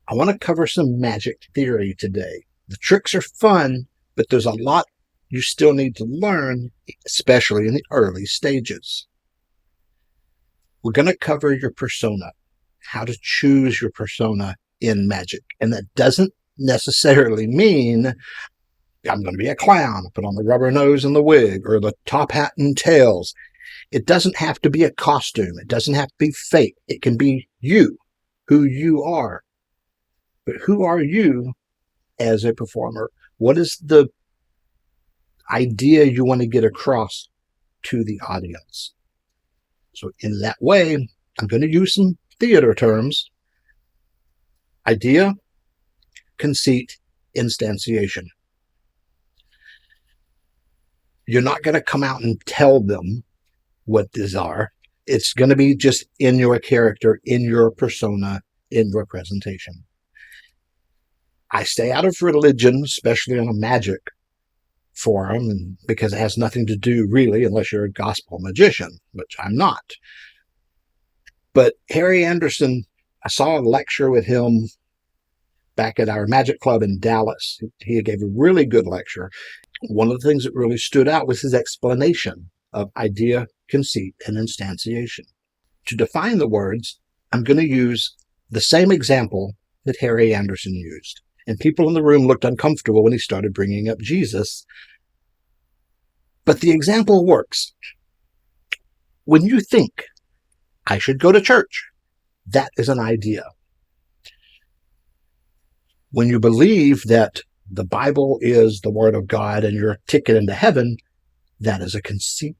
I want to cover some magic theory today. The tricks are fun, but there's a lot you still need to learn, especially in the early stages. We're going to cover your persona, how to choose your persona in magic. And that doesn't necessarily mean I'm going to be a clown, put on the rubber nose and the wig, or the top hat and tails. It doesn't have to be a costume. It doesn't have to be fake. It can be you, who you are. But who are you as a performer? What is the idea you want to get across to the audience? So in that way, I'm going to use some theater terms: idea, conceit, instantiation. You're not going to come out and tell them what these are. It's going to be just in your character, in your persona, in your presentation. I stay out of religion, especially on a magic forum, and because it has nothing to do really, unless you're a gospel magician, which I'm not. But Harry Anderson, I saw a lecture with him back at our magic club in Dallas. He gave a really good lecture. One of the things that really stood out was his explanation of idea, conceit, and instantiation. To define the words, I'm going to use the same example that Harry Anderson used. And people in the room looked uncomfortable when he started bringing up Jesus. But the example works. When you think, I should go to church, that is an idea. When you believe that the Bible is the Word of God and your ticket into heaven, that is a conceit.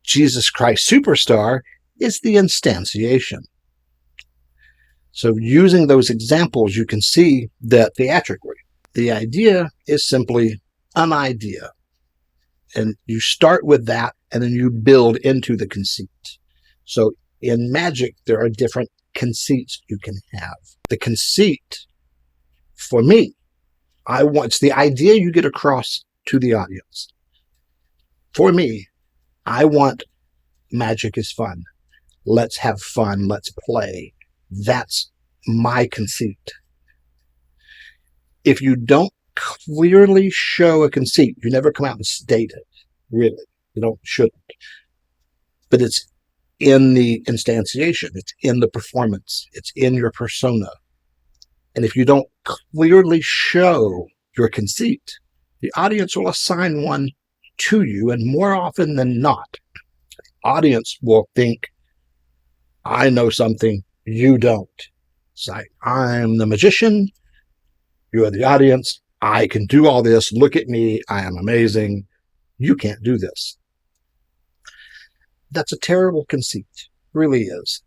Jesus Christ Superstar is the instantiation. So using those examples, you can see that theatrically, the idea is simply an idea. And you start with that, and then you build into the conceit. So in magic, there are different conceits you can have. The conceit, for me, it's the idea you get across to the audience. For me, I want magic is fun. Let's have fun. Let's play. That's my conceit. If you don't clearly show a conceit, you never come out and state it, really. You shouldn't. But it's in the instantiation. It's in the performance. It's in your persona. And if you don't clearly show your conceit, the audience will assign one to you, and more often than not, the audience will think, I know something you don't. It's like, I'm the magician, you're the audience, I can do all this, look at me, I am amazing, you can't do this. That's a terrible conceit, really is.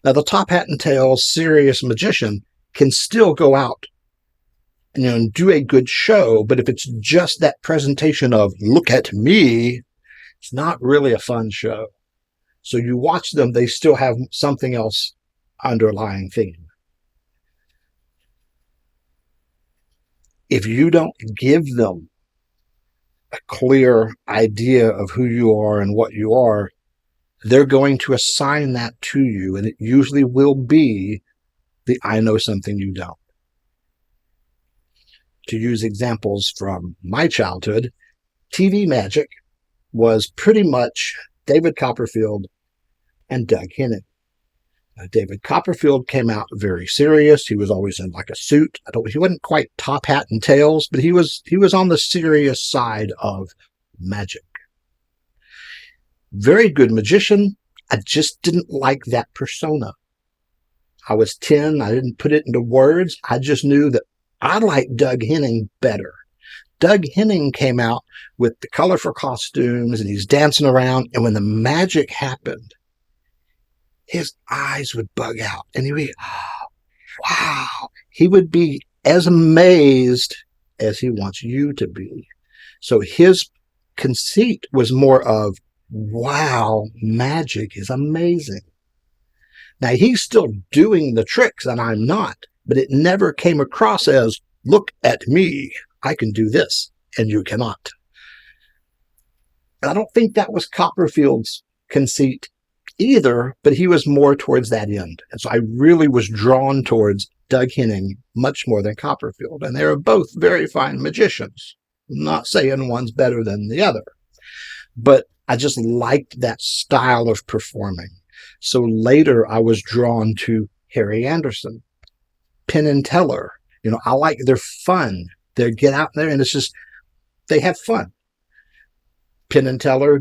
Now, the top hat and tails serious magician can still go out and do a good show, but if it's just that presentation of, look at me, it's not really a fun show. So you watch them, they still have something else underlying theme. If you don't give them a clear idea of who you are and what you are, they're going to assign that to you, and it usually will be the I know something you don't. To use examples from my childhood, TV magic was pretty much David Copperfield and Doug Henning. David Copperfield came out very serious. He was always in like a suit. He wasn't quite top hat and tails, but he was on the serious side of magic. Very good magician. I just didn't like that persona. I was 10. I didn't put it into words. I just knew that I liked Doug Henning better. Doug Henning came out with the colorful costumes, and he's dancing around. And when the magic happened, his eyes would bug out, and he'd be, oh, wow. He would be as amazed as he wants you to be. So his conceit was more of, wow, magic is amazing. Now, he's still doing the tricks, and I'm not, but it never came across as, look at me, I can do this, and you cannot. And I don't think that was Copperfield's conceit either, but he was more towards that end. And so I really was drawn towards Doug Henning much more than Copperfield. And they are both very fine magicians. I'm not saying one's better than the other, but I just liked that style of performing. So later I was drawn to Harry Anderson, Penn and Teller. I like, they're fun. They get out there and it's just, they have fun. Penn and Teller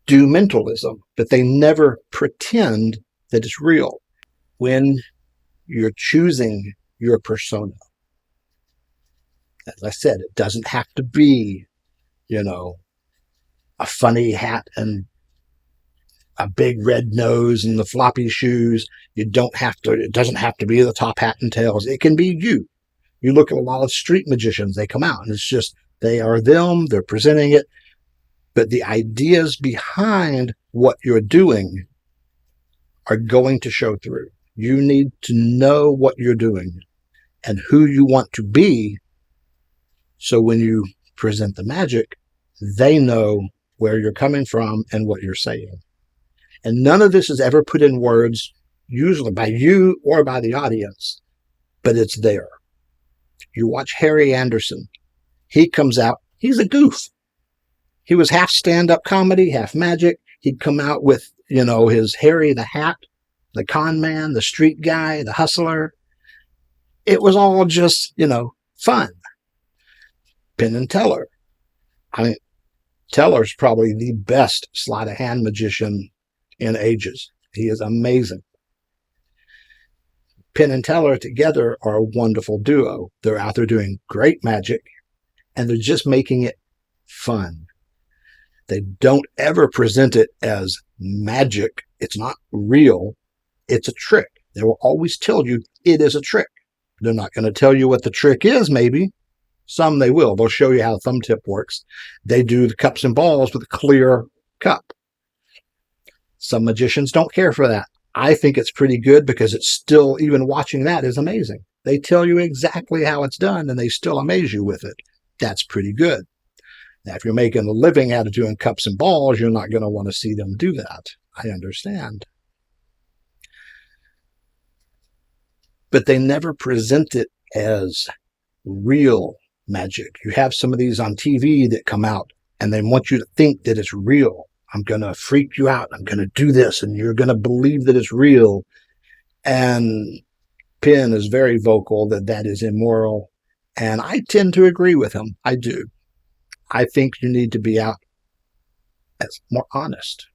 do mentalism, but they never pretend that it's real. When you're choosing your persona, as I said, it doesn't have to be, a funny hat and a big red nose and the floppy shoes. It doesn't have to be the top hat and tails. It can be you. You look at a lot of street magicians, they come out and it's just, they are them, they're presenting it. But the ideas behind what you're doing are going to show through. You need to know what you're doing and who you want to be. So when you present the magic, they know where you're coming from and what you're saying. And none of this is ever put in words, usually by you or by the audience, but it's there. You watch Harry Anderson. He comes out, he's a goof. He was half stand-up comedy, half magic. He'd come out with, his Harry the Hat, the con man, the street guy, the hustler. It was all just, fun. Penn and Teller. Teller's probably the best sleight of hand magician in ages. He is amazing. Penn and Teller together are a wonderful duo. They're out there doing great magic, and they're just making it fun. They don't ever present it as magic. It's not real. It's a trick. They will always tell you it is a trick. They're not going to tell you what the trick is, maybe. Some they will. They'll show you how the thumb tip works. They do the cups and balls with a clear cup. Some magicians don't care for that. I think it's pretty good because it's still, even watching that is amazing. They tell you exactly how it's done and they still amaze you with it. That's pretty good. Now, if you're making a living out of doing cups and balls, you're not going to want to see them do that. I understand. But they never present it as real magic. You have some of these on TV that come out and they want you to think that it's real. I'm going to freak you out. I'm going to do this and you're going to believe that it's real. And Penn is very vocal that that is immoral. And I tend to agree with him. I do. I think you need to be out as more honest.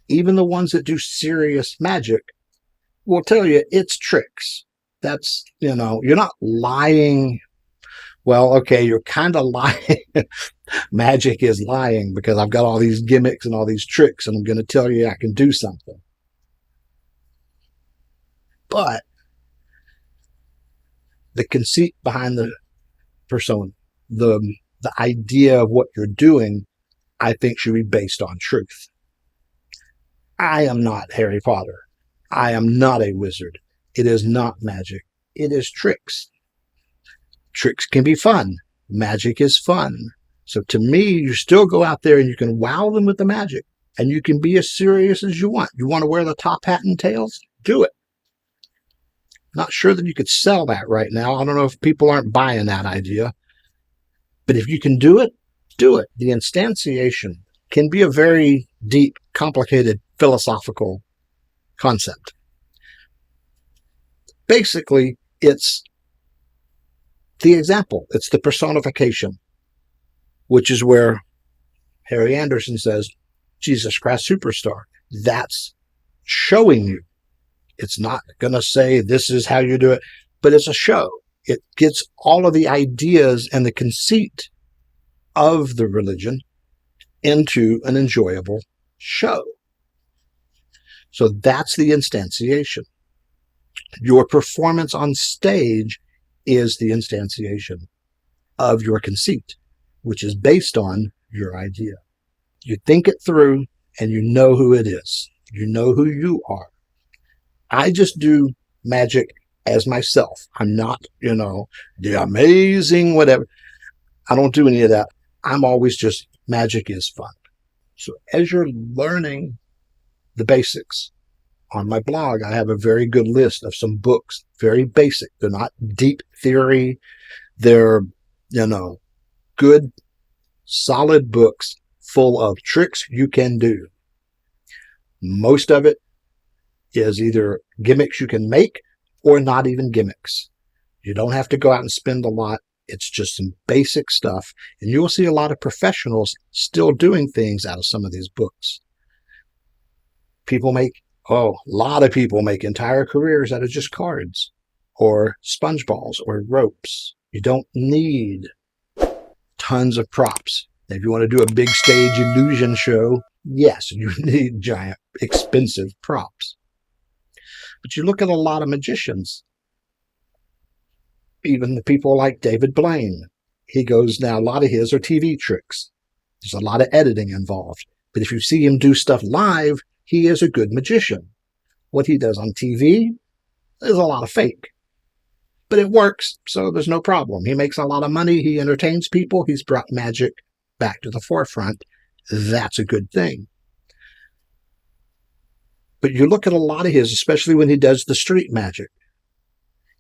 Even the ones that do serious magic will tell you it's tricks. That's, you're not lying. Well, okay, you're kind of lying. Magic is lying because I've got all these gimmicks and all these tricks and I'm going to tell you I can do something. But the conceit behind the persona, the idea of what you're doing, I think should be based on truth. I am not Harry Potter. I am not a wizard. It is not magic. It is tricks. Tricks can be fun. Magic is fun. So to me, you still go out there and you can wow them with the magic and you can be as serious as you want. You want to wear the top hat and tails? Do it. Not sure that you could sell that right now. I don't know if people aren't buying that idea. But if you can do it, do it. The instantiation can be a very deep, complicated, philosophical concept. Basically, it's the example. It's the personification, which is where Harry Anderson says, Jesus Christ Superstar. That's showing you. It's not going to say this is how you do it, but it's a show. It gets all of the ideas and the conceit of the religion into an enjoyable show. So that's the instantiation. Your performance on stage is the instantiation of your conceit, which is based on your idea. You think it through and you know who it is. You know who you are. I just do magic as myself. I'm not, the amazing whatever. I don't do any of that. I'm always just, magic is fun. So as you're learning the basics. On my blog, I have a very good list of some books, very basic. They're not deep theory. They're, good, solid books full of tricks you can do. Most of it is either gimmicks you can make or not even gimmicks. You don't have to go out and spend a lot. It's just some basic stuff. And you will see a lot of professionals still doing things out of some of these books. A lot of people make entire careers out of just cards or sponge balls or ropes. You don't need tons of props. If you want to do a big stage illusion show, yes, you need giant, expensive props. But you look at a lot of magicians, even the people like David Blaine. A lot of his are TV tricks. There's a lot of editing involved. But if you see him do stuff live, he is a good magician. What he does on TV is a lot of fake. But it works, so there's no problem. He makes a lot of money. He entertains people. He's brought magic back to the forefront. That's a good thing. But you look at a lot of his, especially when he does the street magic.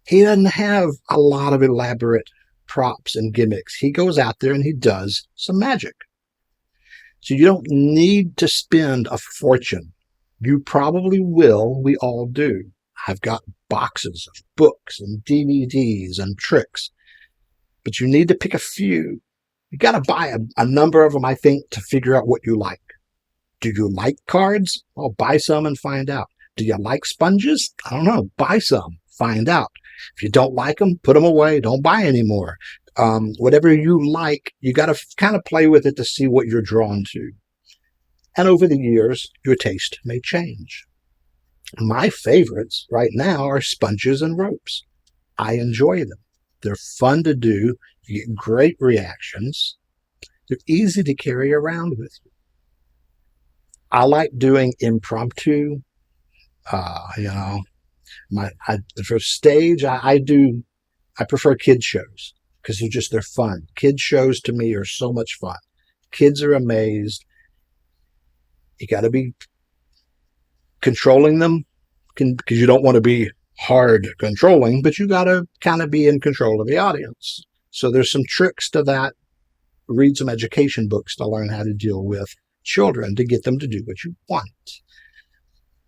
He doesn't have a lot of elaborate props and gimmicks. He goes out there and he does some magic. So you don't need to spend a fortune. You probably will. We all do. I've got boxes of books and DVDs and tricks. But you need to pick a few. You got to buy a number of them, I think, to figure out what you like. Do you like cards? Well, buy some and find out. Do you like sponges? I don't know. Buy some. Find out. If you don't like them, put them away. Don't buy any more. Whatever you like, you got to kind of play with it to see what you're drawn to. And over the years, your taste may change. My favorites right now are sponges and ropes. I enjoy them. They're fun to do. You get great reactions. They're easy to carry around with you. I like doing impromptu, for stage, I prefer kids shows because they're fun. Kids shows to me are so much fun. Kids are amazed. You got to be controlling them because you don't want to be hard controlling, but you got to kind of be in control of the audience. So there's some tricks to that. Read some education books to learn how to deal with children to get them to do what you want.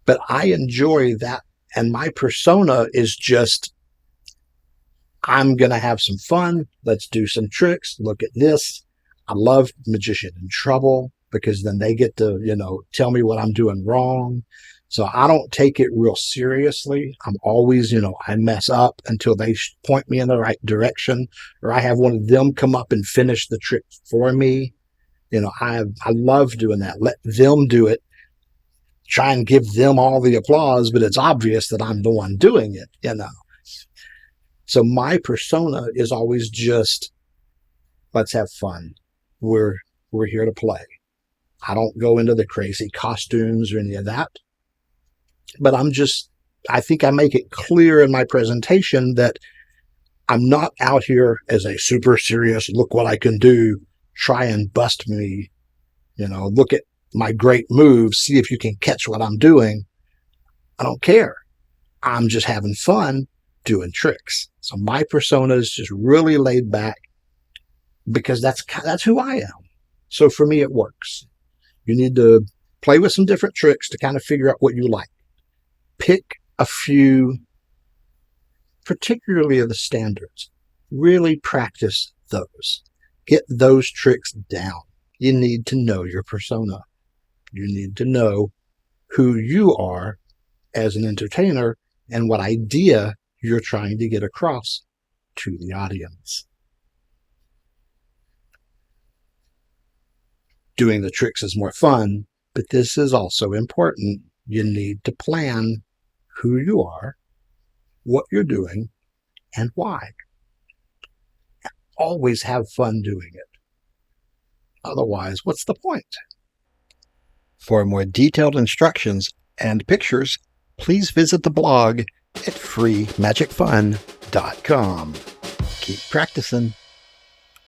But I enjoy that. And my persona is just, I'm going to have some fun. Let's do some tricks. Look at this. I love Magician in Trouble because then they get to, tell me what I'm doing wrong. So I don't take it real seriously. I'm always, I mess up until they point me in the right direction, or I have one of them come up and finish the trick for me. I love doing that. Let them do it. Try and give them all the applause, but it's obvious that I'm the one doing it, So my persona is always just, let's have fun. We're here to play. I don't go into the crazy costumes or any of that. But I think I make it clear in my presentation that I'm not out here as a super serious, look what I can do, try and bust me, look at my great moves, see if you can catch what I'm doing. I don't care. I'm just having fun doing tricks. So my persona is just really laid back because that's who I am. So for me, it works. You need to play with some different tricks to kind of figure out what you like. Pick a few, particularly of the standards. Really practice those. Get those tricks down. You need to know your persona. You need to know who you are as an entertainer and what idea you're trying to get across to the audience. Doing the tricks is more fun, but this is also important. You need to plan who you are, what you're doing, and why. Always have fun doing it. Otherwise, what's the point? For more detailed instructions and pictures, please visit the blog at FreeMagicFun.com. Keep practicing.